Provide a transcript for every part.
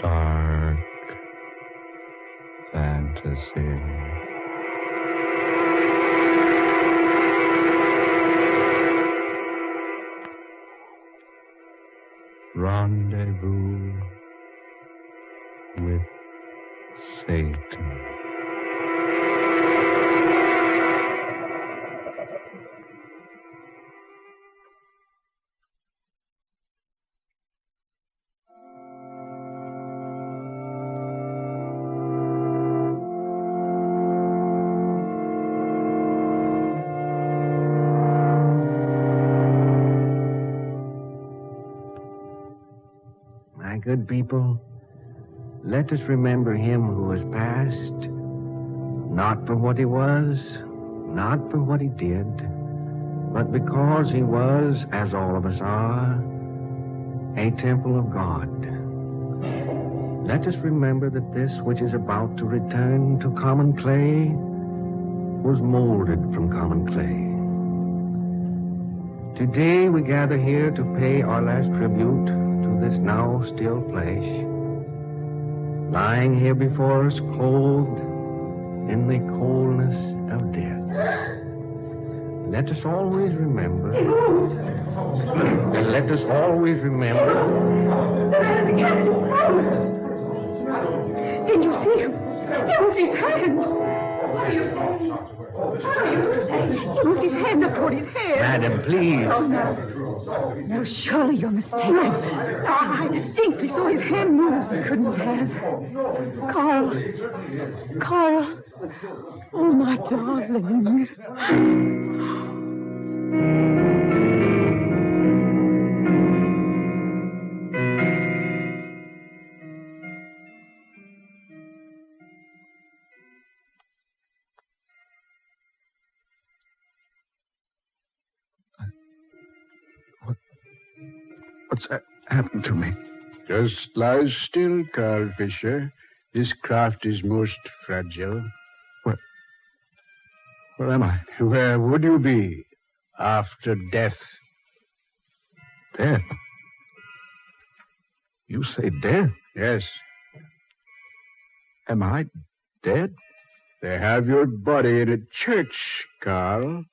Dark fantasy. Rendezvous with Satan. Good people, let us remember him who was past, not for what he was, not for what he did, but because he was, as all of us are, a temple of God. Let us remember that this which is about to return to common clay was molded from common clay. Today we gather here to pay our last tribute to this now still flesh, lying here before us clothed in the coldness of death. Let us always remember. Let us always remember. Did you see him? He moved his hand. What are you saying? What are you saying? He moved his hand up toward his head. Madam, please. Oh, no. No, surely you're mistaken. I distinctly saw his hand move. He couldn't have. Carl. Oh, my darling. What's happened to me? Just lie still, Carl Fisher. This craft is most fragile. Where am I? Where would you be after death? Death? You say death? Yes. Am I dead? They have your body in a church, Carl.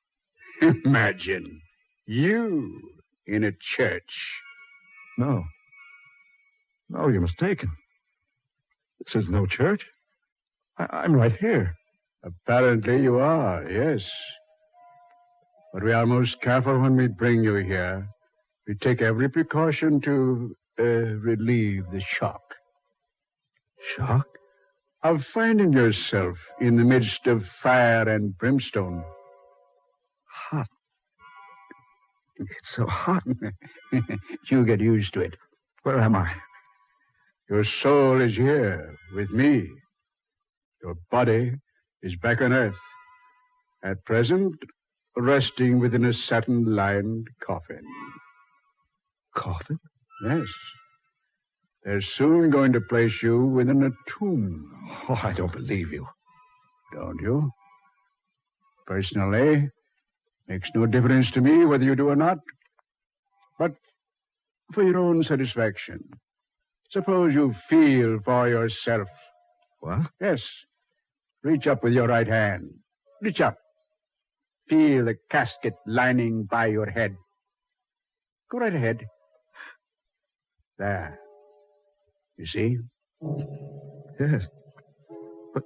Imagine you in a church. No, you're mistaken. This is no church. I'm right here. Apparently you are, yes. But we are most careful when we bring you here. We take every precaution to relieve the shock. Shock? Of finding yourself in the midst of fire and brimstone. Hot. It's so hot. You get used to it. Where am I? Your soul is here with me. Your body is back on Earth. At present, resting within a satin-lined coffin. Coffin? Yes. They're soon going to place you within a tomb. Oh, I don't believe you. Don't you? Personally, makes no difference to me whether you do or not. But for your own satisfaction, suppose you feel for yourself. What? Yes. Reach up with your right hand. Reach up. Feel the casket lining by your head. Go right ahead. There. You see? Yes. But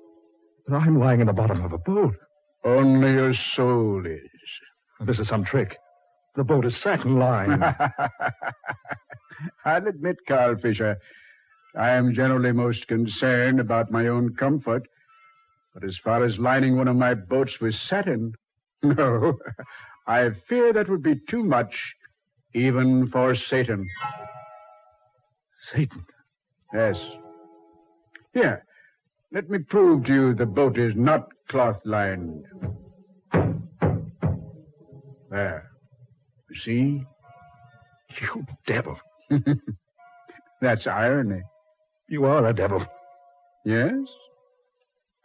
I'm lying in the bottom of a boat. Only your soul is. This is some trick. The boat is satin-lined. I'll admit, Carl Fisher, I am generally most concerned about my own comfort. But as far as lining one of my boats with satin, no, I fear that would be too much, even for Satan. Satan? Yes. Here, let me prove to you the boat is not cloth-lined. There. You see? You devil. That's irony. You are a devil. Yes,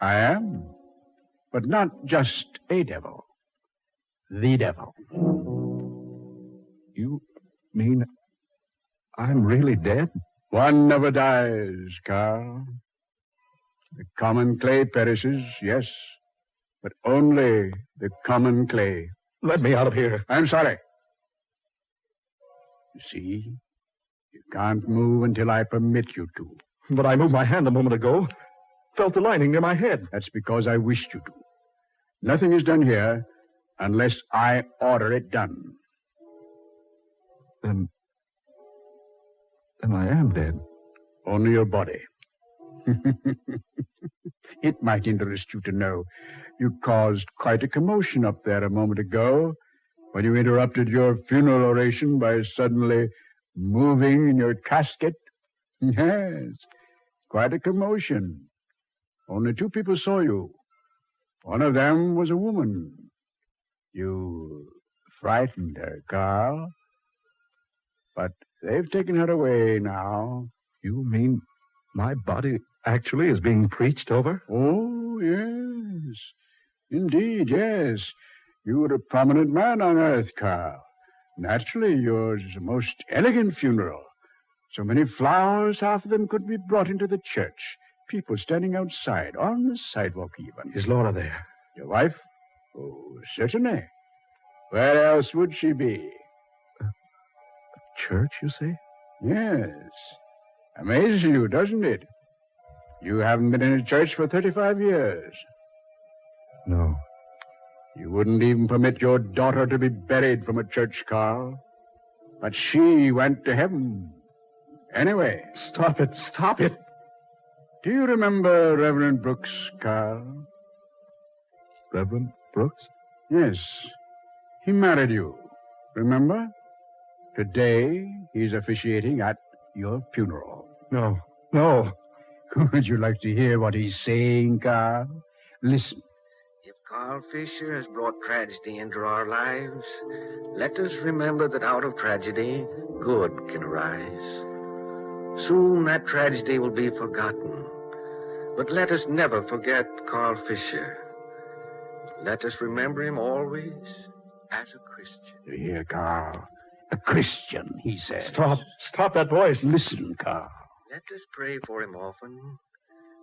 I am. But not just a devil. The devil. You mean I'm really dead? One never dies, Carl. The common clay perishes, yes, but only the common clay. Let me out of here. I'm sorry. You see, you can't move until I permit you to. But I moved my hand a moment ago. Felt the lining near my head. That's because I wished you to. Nothing is done here unless I order it done. Then I am dead. Only your body. It might interest you to know you caused quite a commotion up there a moment ago when you interrupted your funeral oration by suddenly moving in your casket. Yes, quite a commotion. Only 2 people saw you. One of them was a woman. You frightened her, Carl. But they've taken her away now. You mean my body actually is being preached over? Oh, yes. Indeed, yes. You were a prominent man on Earth, Carl. Naturally, yours is a most elegant funeral. So many flowers, half of them could be brought into the church. People standing outside, on the sidewalk even. Is Laura there? Your wife? Oh, certainly. Where else would she be? Church, you say? Yes. Amazes you, doesn't it? You haven't been in a church for 35 years. No. You wouldn't even permit your daughter to be buried from a church, Carl. But she went to heaven. Anyway. Stop it. Stop it. Do you remember Reverend Brooks, Carl? Reverend Brooks? Yes. He married you. Remember? Today, he's officiating at your funeral. No. No. Would you like to hear what he's saying, Carl? Listen. If Carl Fisher has brought tragedy into our lives, let us remember that out of tragedy, good can arise. Soon that tragedy will be forgotten. But let us never forget Carl Fisher. Let us remember him always as a Christian. You hear, Carl? A Christian, he says. Stop. Stop that voice. Listen, Carl. Let us pray for him often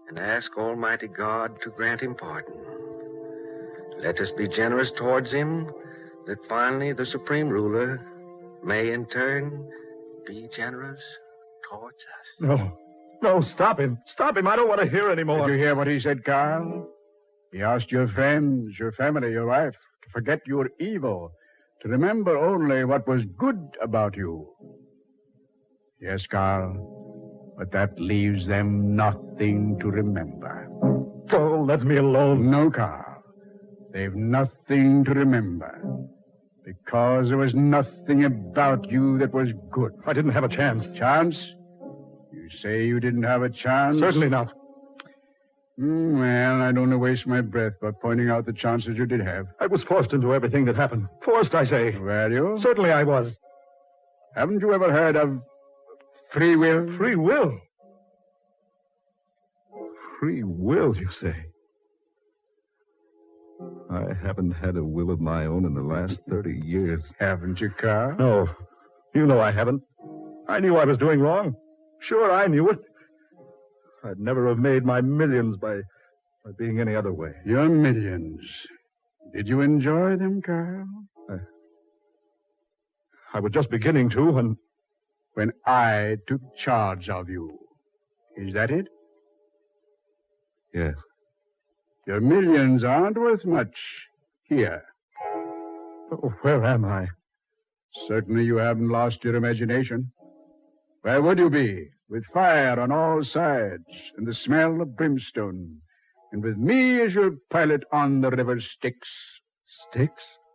and ask Almighty God to grant him pardon. Let us be generous towards him, that finally the Supreme Ruler may in turn be generous towards us. No. No, stop him. Stop him. I don't want to hear anymore. Did you hear what he said, Carl? He asked your friends, your family, your wife, to forget your evil, to remember only what was good about you. Yes, Carl, but that leaves them nothing to remember. Oh, let me alone. No, Carl. They've nothing to remember. Because there was nothing about you that was good. I didn't have a chance. Chance? You say you didn't have a chance? Certainly not. Well, I don't want to waste my breath by pointing out the chances you did have. I was forced into everything that happened. Forced, I say. Were you? Certainly I was. Haven't you ever heard of free will? Free will? Free will, you say? I haven't had a will of my own in the last 30 years. Haven't you, Carl? No. You know I haven't. I knew I was doing wrong. Sure, I knew it. I'd never have made my millions by being any other way. Your millions. Did you enjoy them, Carl? I was just beginning to when I took charge of you. Is that it? Yes. Your millions aren't worth much here. Oh, where am I? Certainly you haven't lost your imagination. Where would you be? With fire on all sides and the smell of brimstone. And with me as your pilot on the river Styx. Styx?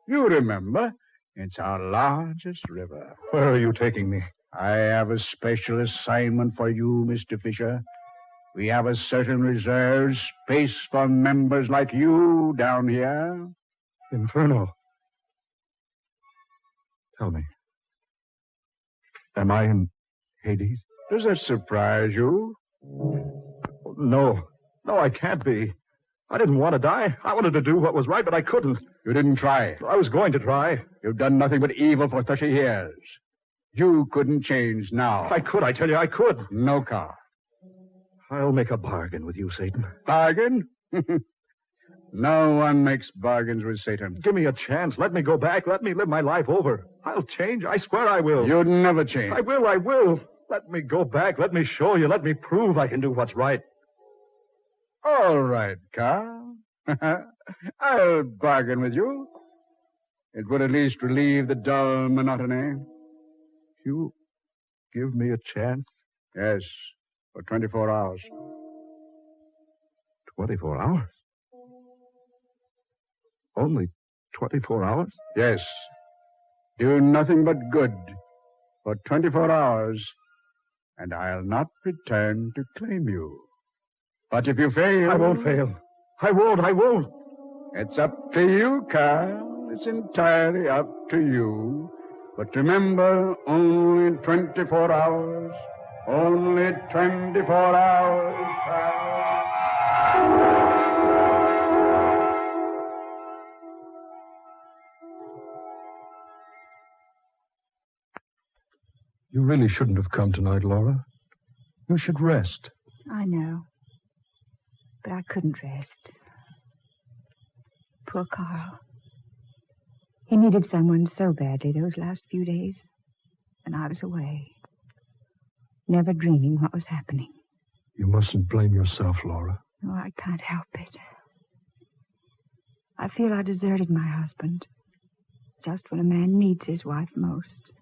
You remember. It's our largest river. Where are you taking me? I have a special assignment for you, Mr. Fisher. We have a certain reserved space for members like you down here. Inferno. Tell me. Am I in Hades? Does that surprise you? No. No, I can't be. I didn't want to die. I wanted to do what was right, but I couldn't. You didn't try. I was going to try. You've done nothing but evil for 30 years. You couldn't change now. I could, I tell you, I could. No, Carl. I'll make a bargain with you, Satan. Bargain? No one makes bargains with Satan. Give me a chance. Let me go back. Let me live my life over. I'll change. I swear I will. You'd never change. I will. Let me go back. Let me show you. Let me prove I can do what's right. All right, Carl. I'll bargain with you. It would at least relieve the dull monotony. You give me a chance? Yes, for 24 hours. 24 hours? Only 24 hours? Yes. Do nothing but good for 24 hours, and I'll not return to claim you. But if you fail... I won't fail. I won't. It's up to you, Carl. It's entirely up to you. But remember, only 24 hours. Only 24 hours, Carl. You really shouldn't have come tonight, Laura. You should rest. I know. But I couldn't rest. Poor Carl. He needed someone so badly those last few days. And I was away. Never dreaming what was happening. You mustn't blame yourself, Laura. No, I can't help it. I feel I deserted my husband. Just when a man needs his wife most.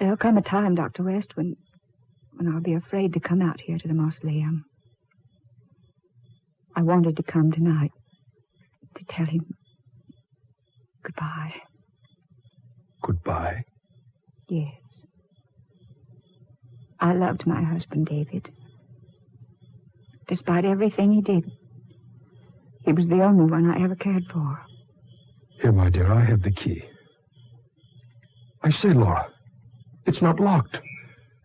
There'll come a time, Dr. West, when I'll be afraid to come out here to the mausoleum. I wanted to come tonight to tell him goodbye. Goodbye? Yes. I loved my husband, David. Despite everything he did, he was the only one I ever cared for. Here, my dear, I have the key. I say, Laura, it's not locked.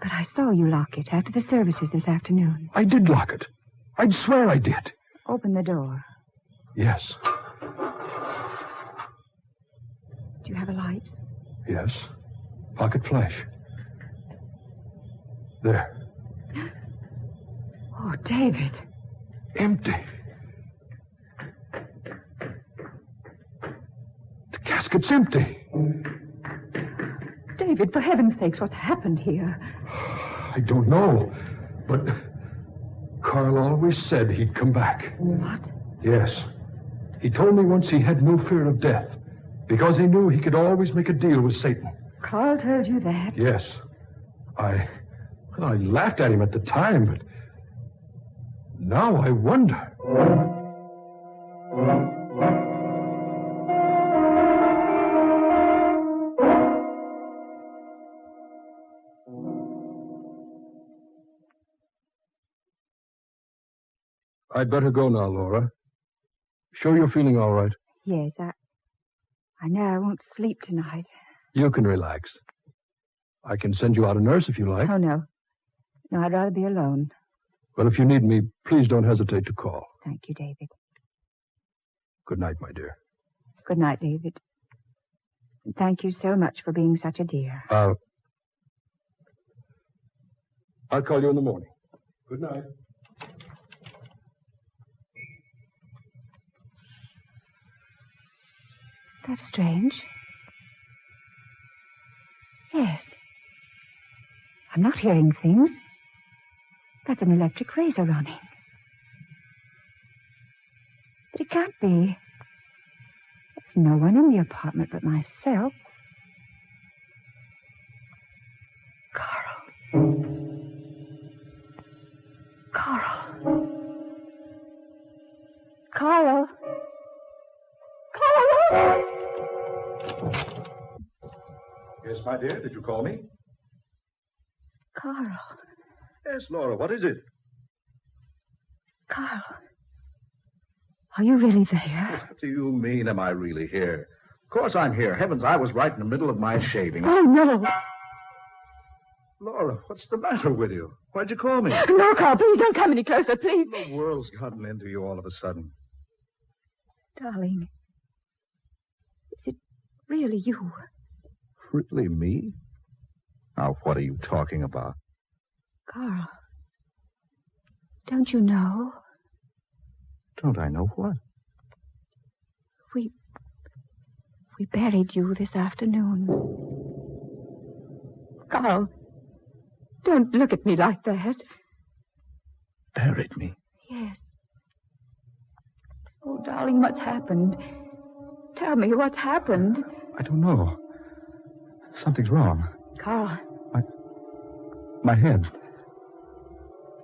But I saw you lock it after the services this afternoon. I did lock it. I'd swear I did. Open the door. Yes. Do you have a light? Yes. Pocket flash. There. Oh, David. Empty. The casket's empty. David, for heaven's sakes, what's happened here? I don't know, but Carl always said he'd come back. What? Yes. He told me once he had no fear of death because he knew he could always make a deal with Satan. Carl told you that? Yes. I laughed at him at the time, but now I wonder. I'd better go now, Laura. Sure you're feeling all right? Yes, I know I won't sleep tonight. You can relax. I can send you out a nurse if you like. Oh, no. No, I'd rather be alone. Well, if you need me, please don't hesitate to call. Thank you, David. Good night, my dear. Good night, David. And thank you so much for being such a dear. I'll call you in the morning. Good night. That's strange. Yes. I'm not hearing things. That's an electric razor running. But it can't be. There's no one in the apartment but myself. Carl. Carl. Carl. Carl! Yes, my dear. Did you call me? Carl. Yes, Laura. What is it? Carl. Are you really there? What do you mean, am I really here? Of course I'm here. Heavens, I was right in the middle of my shaving. Oh, no. Laura, what's the matter with you? Why'd you call me? No, Carl, please don't come any closer, please. The world's gotten into you all of a sudden. Darling, is it really you? Really, me? Now, what are you talking about? Carl, don't you know? Don't I know what? We buried you this afternoon. Carl, don't look at me like that. Buried me? Yes. Oh, darling, what's happened? Tell me what's happened. I don't know. Something's wrong. Carl. My head.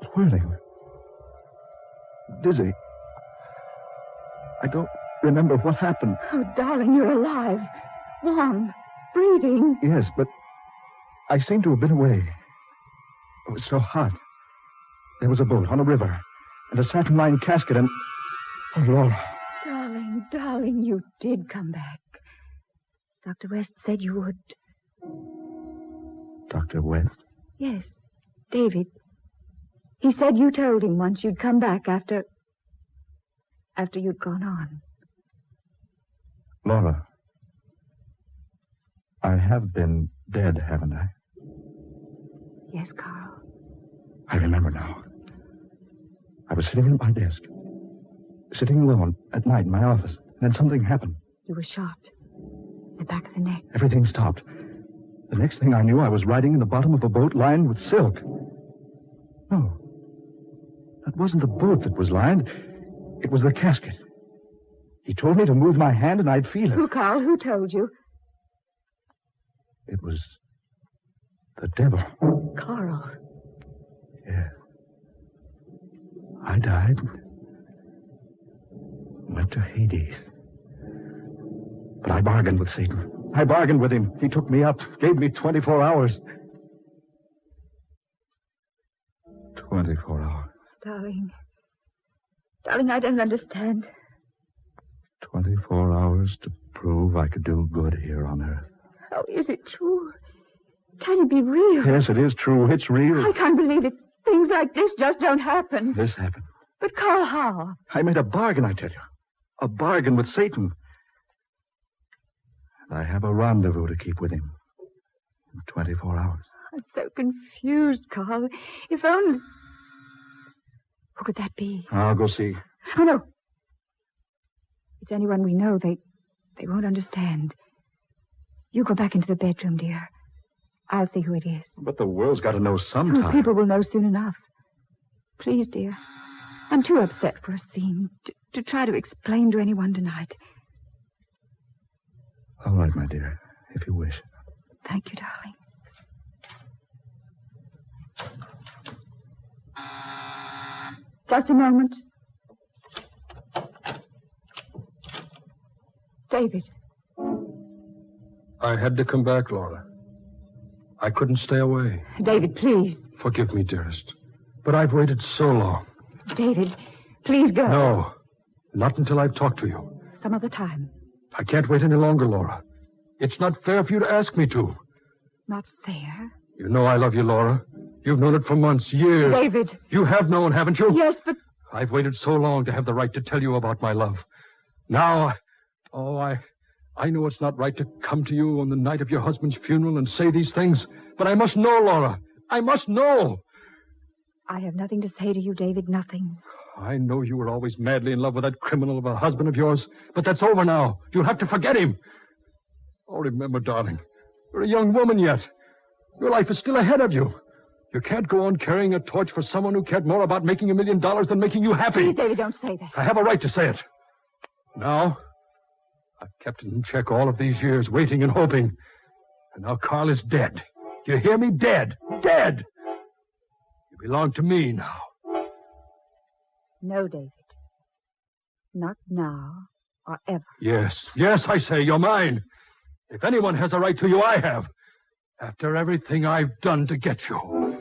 It's whirling. Dizzy. I don't remember what happened. Oh, darling, you're alive. Warm. Breathing. Yes, but I seem to have been away. It was so hot. There was a boat on a river and a satin-lined casket and... Oh, Laura. Darling, you did come back. Dr. West said you would. Dr. West? Yes, David. He said you told him once you'd come back after you'd gone on. Laura, I have been dead, haven't I? Yes, Carl. I remember now. I was sitting at my desk, sitting alone at night in my office, and then something happened. You were shot. The back of the neck. Everything stopped. The next thing I knew, I was riding in the bottom of a boat lined with silk. No. That wasn't the boat that was lined. It was the casket. He told me to move my hand and I'd feel it. Who, Carl? Who told you? It was the devil. Carl. Yeah. I died. Went to Hades. But I bargained with Satan. I bargained with him. He took me up, gave me 24 hours. 24 hours. Darling, I don't understand. 24 hours to prove I could do good here on Earth. Oh, is it true? Can it be real? Yes, it is true. It's real. I can't believe it. Things like this just don't happen. This happened. But, Carl, how? I made a bargain, I tell you. A bargain with Satan. And I have a rendezvous to keep with him. In 24 hours. I'm so confused, Carl. If only... Who could that be? I'll go see. Oh, no. It's anyone we know. They won't understand. You go back into the bedroom, dear. I'll see who it is. But the world's got to know sometime. People will know soon enough. Please, dear. I'm too upset for a scene to try to explain to anyone tonight. All right, my dear, if you wish. Thank you, darling. Just a moment. David. I had to come back, Laura. I couldn't stay away. David, please. Forgive me, dearest. But I've waited so long. David, please go. No, not until I've talked to you. Some other time. I can't wait any longer, Laura. It's not fair for you to ask me to. Not fair? You know I love you, Laura. You've known it for months, years. David. You have known, haven't you? Yes, but... I've waited so long to have the right to tell you about my love. Now, I know it's not right to come to you on the night of your husband's funeral and say these things, but I must know, Laura. I must know. I have nothing to say to you, David, nothing. I know you were always madly in love with that criminal of a husband of yours, but that's over now. You'll have to forget him. Oh, remember, darling, you're a young woman yet. Your life is still ahead of you. You can't go on carrying a torch for someone who cared more about making $1 million than making you happy. Please, David, don't say that. I have a right to say it. Now, I've kept it in check all of these years, waiting and hoping. And now Carl is dead. Do you hear me? Dead. Dead. You belong to me now. No, David. Not now or ever. Yes, I say, you're mine. If anyone has a right to you, I have. After everything I've done to get you.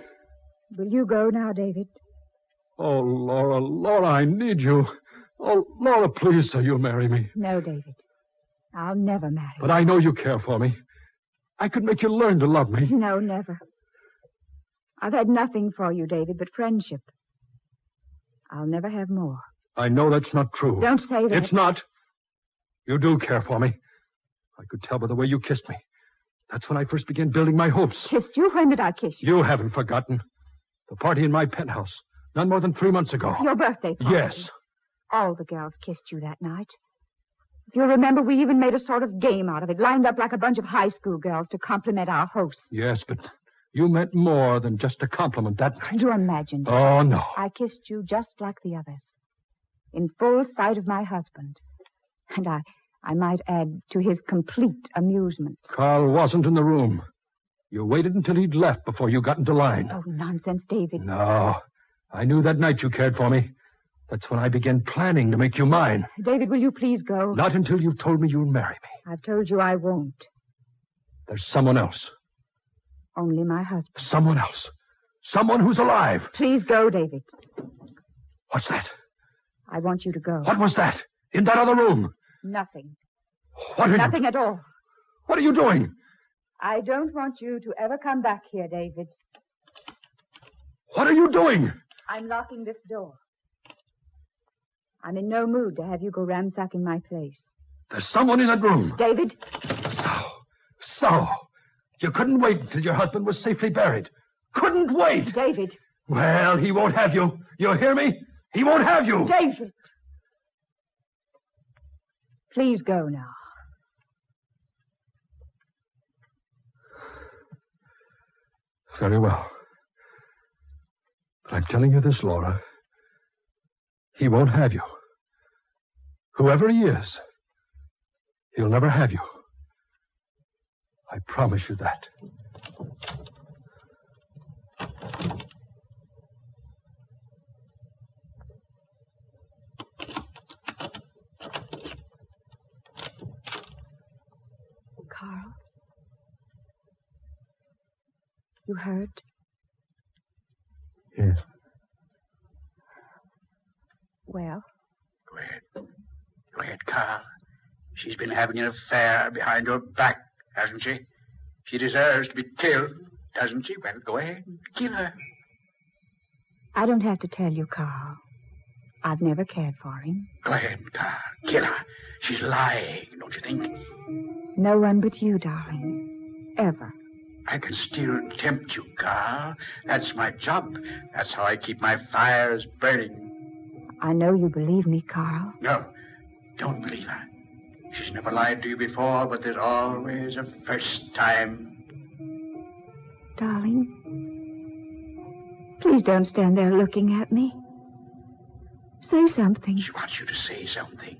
Will you go now, David? Oh, Laura, I need you. Oh, Laura, please, so you'll marry me. No, David. I'll never marry. But I know you care for me. I could make you learn to love me. No, never. I've had nothing for you, David, but friendship. I'll never have more. I know that's not true. Don't say that. It's not. You do care for me. I could tell by the way you kissed me. That's when I first began building my hopes. Kissed you? When did I kiss you? You haven't forgotten. The party in my penthouse. None more than 3 months ago. Your birthday party? Yes. All the girls kissed you that night. If you remember, we even made a sort of game out of it, lined up like a bunch of high school girls to compliment our hosts. Yes, but you meant more than just a compliment that night. You imagined it. Oh, no. I kissed you just like the others, in full sight of my husband. And I might add, to his complete amusement. Carl wasn't in the room. You waited until he'd left before you got into line. Oh, nonsense, David. No. I knew that night you cared for me. That's when I began planning to make you mine. David, will you please go? Not until you've told me you'll marry me. I've told you I won't. There's someone else. Only my husband. Someone else. Someone who's alive. Please go, David. What's that? I want you to go. What was that? In that other room? Nothing. What are Nothing at all. What are you doing? I don't want you to ever come back here, David. What are you doing? I'm locking this door. I'm in no mood to have you go ransacking my place. There's someone in that room. David? So. You couldn't wait until your husband was safely buried. Couldn't wait. David. Well, he won't have you. You hear me? He won't have you. David. Please go now. Very well. But I'm telling you this, Laura. He won't have you. Whoever he is, he'll never have you. I promise you that. Carl? You hurt? Yes. Well? Go ahead. Go ahead, Carl. She's been having an affair behind your back, hasn't she? She deserves to be killed, doesn't she? Well, go ahead. Kill her. I don't have to tell you, Carl. I've never cared for him. Go ahead, Carl. Kill her. She's lying, don't you think? No one but you, darling. Ever. I can still tempt you, Carl. That's my job. That's how I keep my fires burning. I know you believe me, Carl. No, don't believe her. She's never lied to you before, but there's always a first time. Darling, please don't stand there looking at me. Say something. She wants you to say something.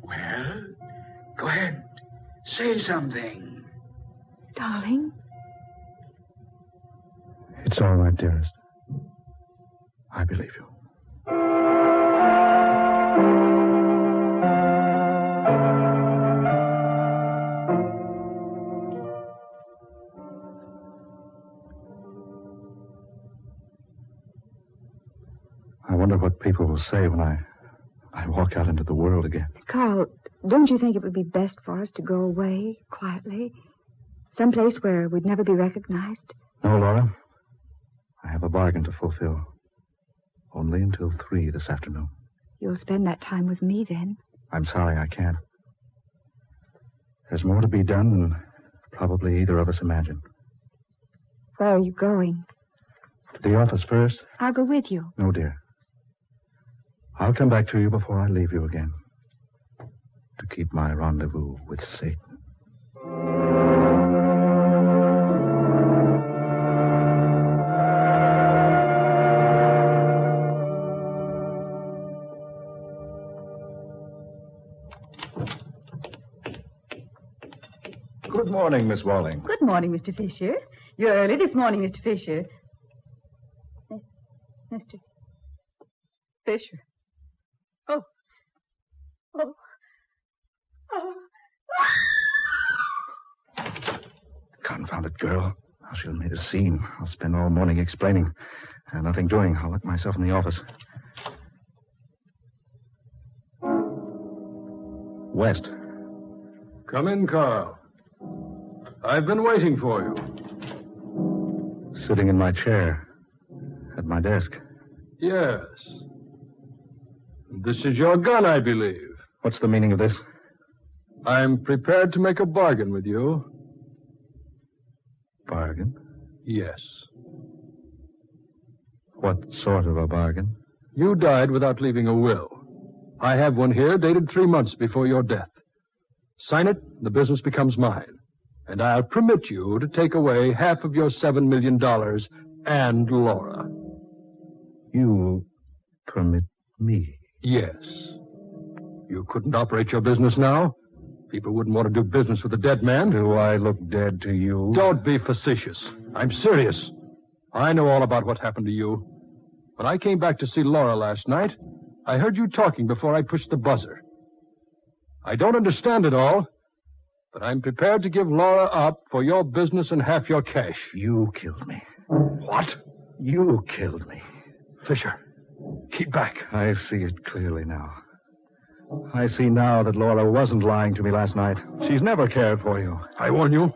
Well, go ahead. Say something. Darling? It's all right, dearest. I believe you. I wonder what people will say when I walk out into the world again. Carl, don't you think it would be best for us to go away quietly? Someplace where we'd never be recognized? No, Laura. I have a bargain to fulfill. Only until 3 this afternoon. You'll spend that time with me then? I'm sorry I can't. There's more to be done than probably either of us imagined. Where are you going? To the office first? I'll go with you. No, dear. I'll come back to you before I leave you again. To keep my rendezvous with Satan. Good morning, Miss Walling. Good morning, Mr. Fisher. You're early this morning, Mr. Fisher. Mr. Fisher. Oh. Confounded girl. How she'll made a scene. I'll spend all morning explaining. Nothing doing. I'll lock myself in the office. West. Come in, Carl. I've been waiting for you. Sitting in my chair, At my desk. Yes. This is your gun, I believe. What's the meaning of this? I'm prepared to make a bargain with you. Bargain? Yes. What sort of a bargain? You died without leaving a will. I have one here dated 3 months before your death. Sign it, the business becomes mine. And I'll permit you to take away half of your $7 million and Laura. You permit me? Yes. You couldn't operate your business now. People wouldn't want to do business with a dead man. Do I look dead to you? Don't be facetious. I'm serious. I know all about what happened to you. When I came back to see Laura last night, I heard you talking before I pushed the buzzer. I don't understand it all, but I'm prepared to give Laura up for your business and half your cash. You killed me. What? You killed me. Fisher, keep back. I see it clearly now. I see now that Laura wasn't lying to me last night. She's never cared for you. I warn you.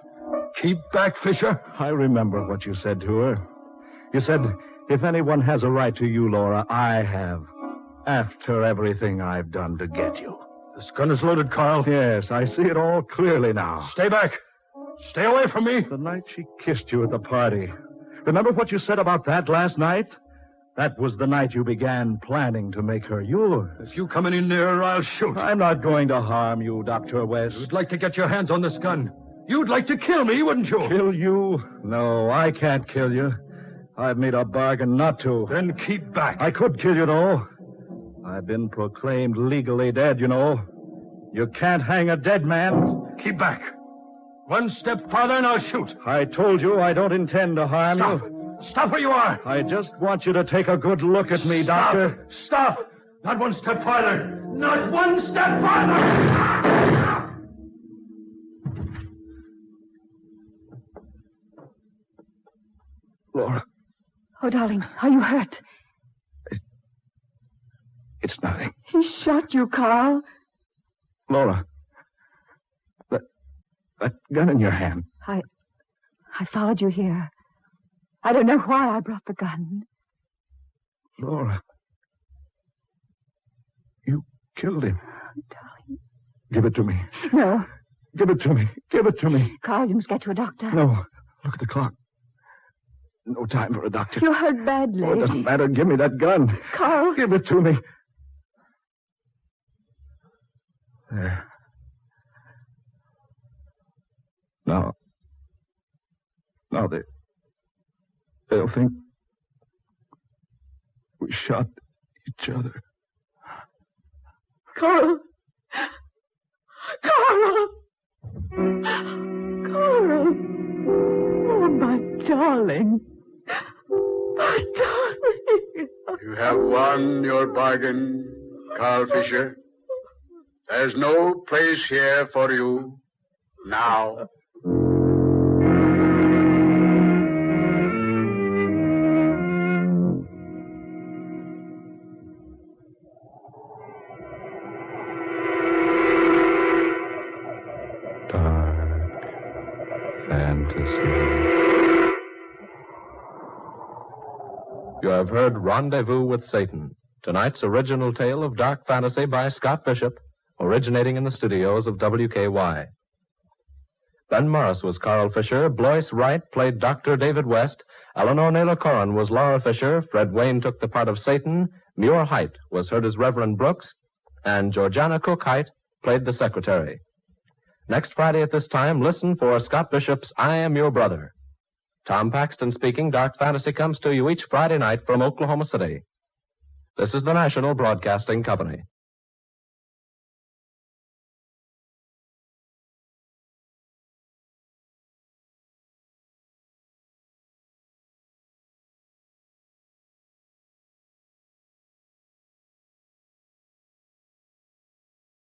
Keep back, Fisher. I remember what you said to her. You said, if anyone has a right to you, Laura, I have. After everything I've done to get you. This gun is loaded, Carl. Yes, I see it all clearly now. Stay back. Stay away from me. The night she kissed you at the party. Remember what you said about that last night? That was the night you began planning to make her yours. If you come any nearer, I'll shoot. I'm not going to harm you, Dr. West. You'd like to get your hands on this gun. You'd like to kill me, wouldn't you? Kill you? No, I can't kill you. I've made a bargain not to. Then keep back. I could kill you, though. I've been proclaimed legally dead, you know. You can't hang a dead man. Keep back. One step farther and I'll shoot. I told you I don't intend to harm Stop. you. Stop where you are. I just want you to take a good look at me, Doctor. Stop. Not one step farther. Not one step farther. Laura. Oh, darling, are you hurt? It's nothing. He shot you, Carl. Laura. That gun in your hand. I followed you here. I don't know why I brought the gun. Laura. You killed him. Oh, darling. Give it to me. No. Give it to me. Give it to me. Carl, you must get to a doctor. No. Look at the clock. No time for a doctor. You're hurt badly. Oh, it doesn't matter. Give me that gun. Carl. Give it to me. There. Now they'll think we shot each other. Carl. Carl. Carl. Oh, my darling. My darling. You have won your bargain, Carl Fisher. There's no place here for you now. You have heard Rendezvous with Satan, tonight's original tale of dark fantasy by Scott Bishop, originating in the studios of WKY. Ben Morris was Carl Fisher, Blois Wright played Dr. David West, Eleanor Naylor Corrin was Laura Fisher, Fred Wayne took the part of Satan, Muir Height was heard as Reverend Brooks, and Georgiana Cook Height played the secretary. Next Friday at this time, listen for Scott Bishop's I Am Your Brother. Tom Paxton speaking. Dark Fantasy comes to you each Friday night from Oklahoma City. This is the National Broadcasting Company.